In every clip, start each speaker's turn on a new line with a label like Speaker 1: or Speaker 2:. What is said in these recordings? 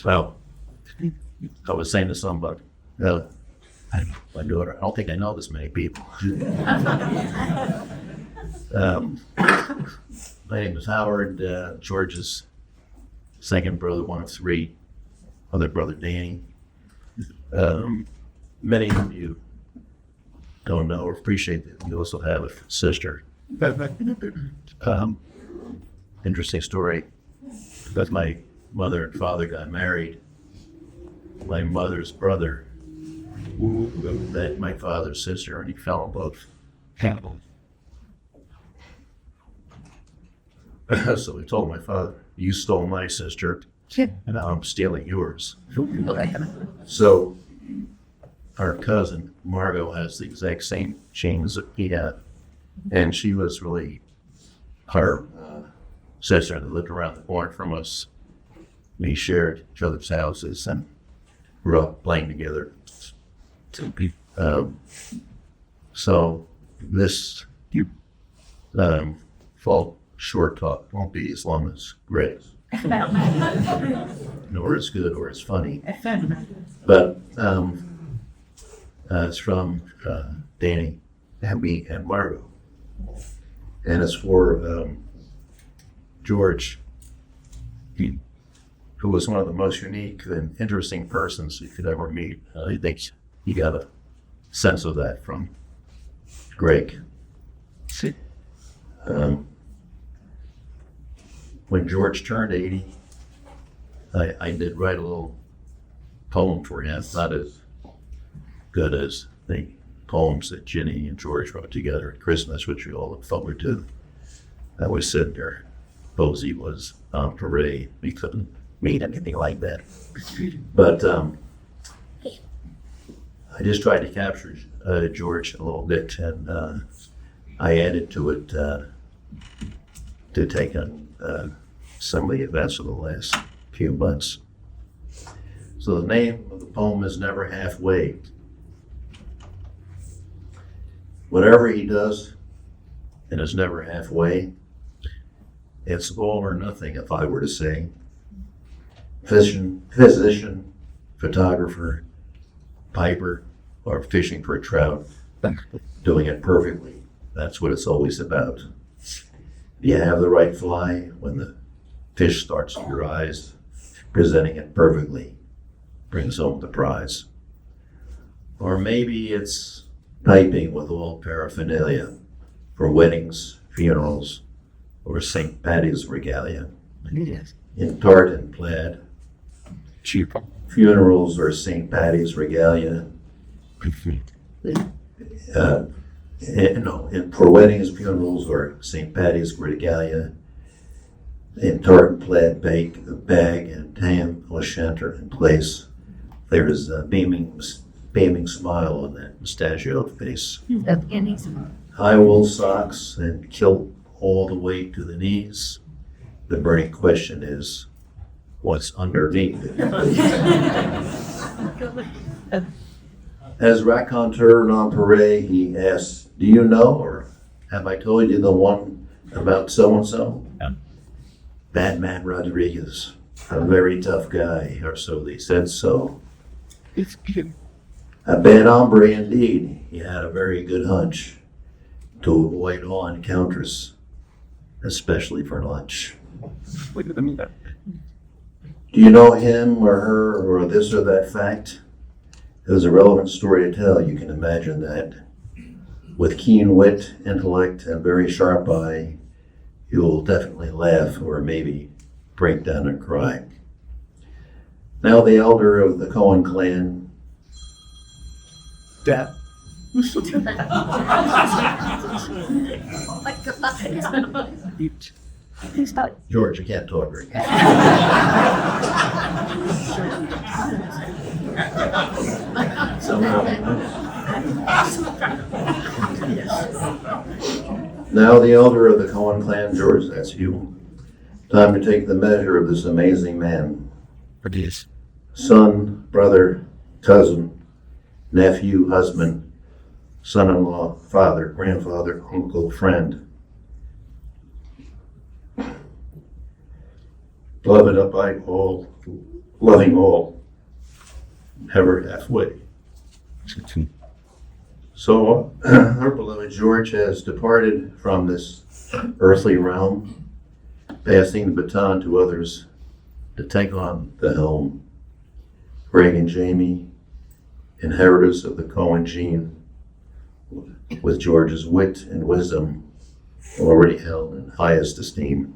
Speaker 1: Well, I was saying to somebody, my daughter, I don't think I know this many people. My name is Howard, George's second brother, one of three, other brother Danny. Many of you don't know or appreciate that you also have a sister. Interesting story, because my mother and father got married. My mother's brother met my father's sister, and he fell in love. So we told my father, "You stole my sister, and now I'm stealing yours." So our cousin Margot has the exact same genes that he had, and she was really our sister that lived around the corner from us. We shared each other's houses and grew up playing together. So this fall short talk won't be as long as Greg's, nor as good or as funny. But it's from Danny, Abby, and Margot, and it's for George, who was one of the most unique and interesting persons you could ever meet. I think you got a sense of that from Greg. When George turned 80, I did write a little poem for him. It's not as good as the poems that Ginny and George wrote together at Christmas, which we all look forward to. I was sitting there. Posey was on parade. We couldn't meet anything like that. But I just tried to capture George a little bit, and I added to it to take on some of the events of the last few months. So the name of the poem is Never Halfway. Whatever he does, it is never halfway. It's all or nothing, if I were to say. Physician, photographer, piper, or fishing for a trout, doing it perfectly. That's what it's always about. You have the right fly when the fish starts to your eyes, presenting it perfectly brings home the prize. Or maybe it's piping with all paraphernalia for weddings, funerals, or St. Patty's regalia. In tartan plaid, funerals or St. Patty's regalia. For weddings, funerals, or St. Patty's regalia, in tartan plaid bag and tam or shanter in place, there is a beaming smile on that mustachioed face. High wool socks and kilt all the way to the knees. The burning question is, what's underneath? As raconteur non-parade, he asks, "Do you know, or have I told you the one about so-and-so?" Batman Rodriguez, a very tough guy, or so they said so. A bad hombre indeed. He had a very good hunch to avoid all encounters, especially for lunch. Do you know him or her or this or that fact? It was a relevant story to tell, you can imagine that. With keen wit, intellect, and very sharp eye, you will definitely laugh or maybe break down and cry. Now the elder of the Cohen clan. Dad. George, you can't talk right Now the elder of the Cohen clan, George, that's you. Time to take the measure of this amazing man. Son, brother, cousin, nephew, husband, son-in-law, father, grandfather, uncle, friend. Beloved up by all, loving all, never halfway. So our beloved George has departed from this earthly realm, passing the baton to others to take on the helm. Greg and Jamie, inheritors of the Cohen gene, with George's wit and wisdom already held in highest esteem.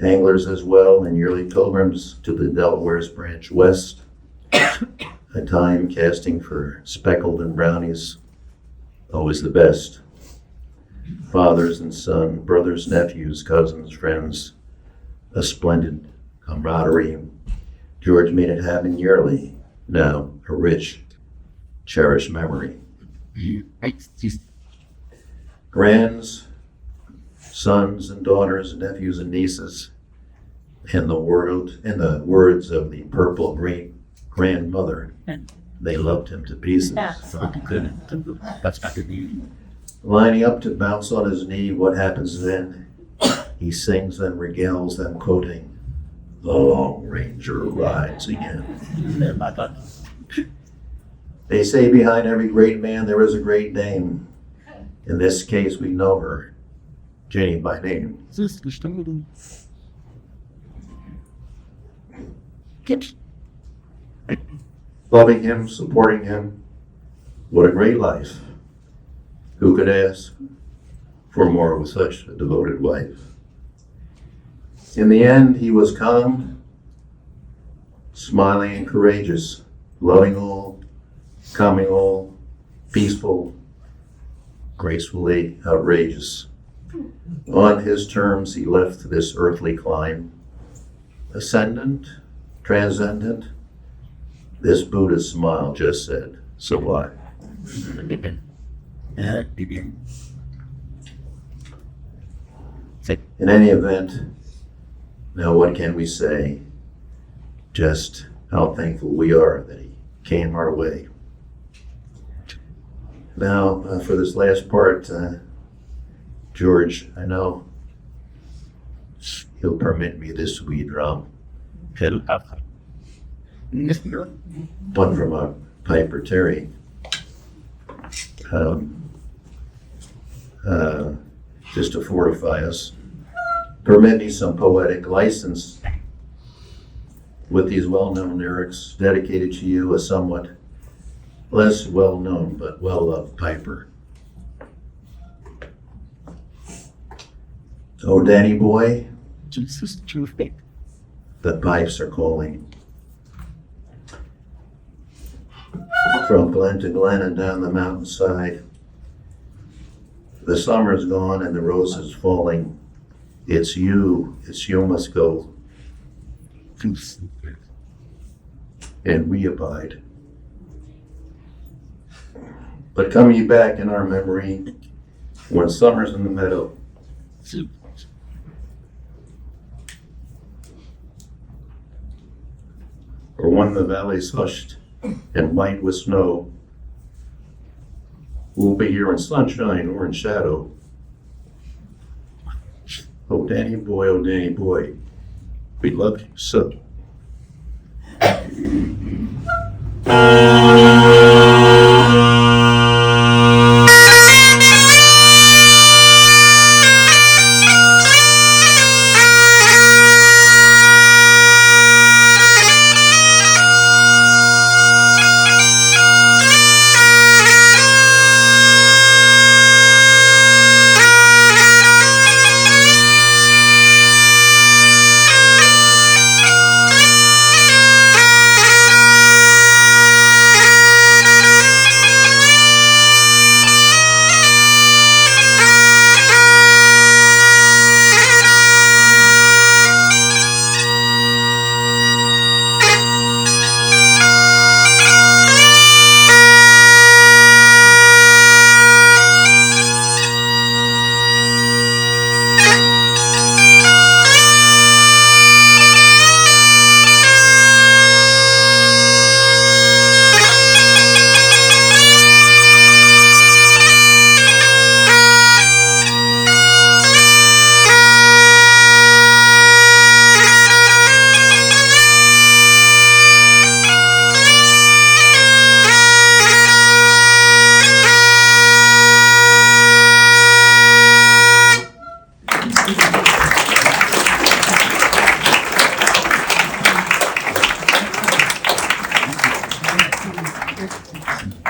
Speaker 1: Anglers as well, and yearly pilgrims to the Delaware's branch west, a time casting for speckled and brownies, always the best. Fathers and son, brothers, nephews, cousins, friends, a splendid camaraderie. George made it happen yearly, now a rich, cherished memory. Grands, sons and daughters, nephews and nieces, in the words of the purple great grandmother, they loved him to pieces. Lining up to bounce on his knee, what happens then? He sings and regales them, quoting, "The Long Ranger rides again." They say behind every great man there is a great dame. In this case, we know her, Jenny by name. Loving him, supporting him, what a great life. Who could ask for more with such a devoted wife? In the end, he was calm, smiling and courageous, loving all, calming all, peaceful, gracefully outrageous. On his terms, he left this earthly clime. Ascendant, transcendent, this Buddhist smile just said, so why? In any event, now what can we say? Just how thankful we are that he came our way. Now, for this last part, George, I know he'll permit me this sweet drum. One from a Piper Terry. Just to fortify us. Permit me some poetic license with these well-known lyrics dedicated to you, a somewhat less well-known but well-loved piper. Oh, Danny boy, the pipes are calling. From glen to glen and down the mountainside, the summer's gone and the roses falling. It's you must go. And we abide. But come ye back in our memory when summer's in the meadow. Or when the valley's hushed and white with snow. We'll be here in sunshine or in shadow. Oh, Danny boy, we love you so.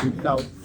Speaker 2: So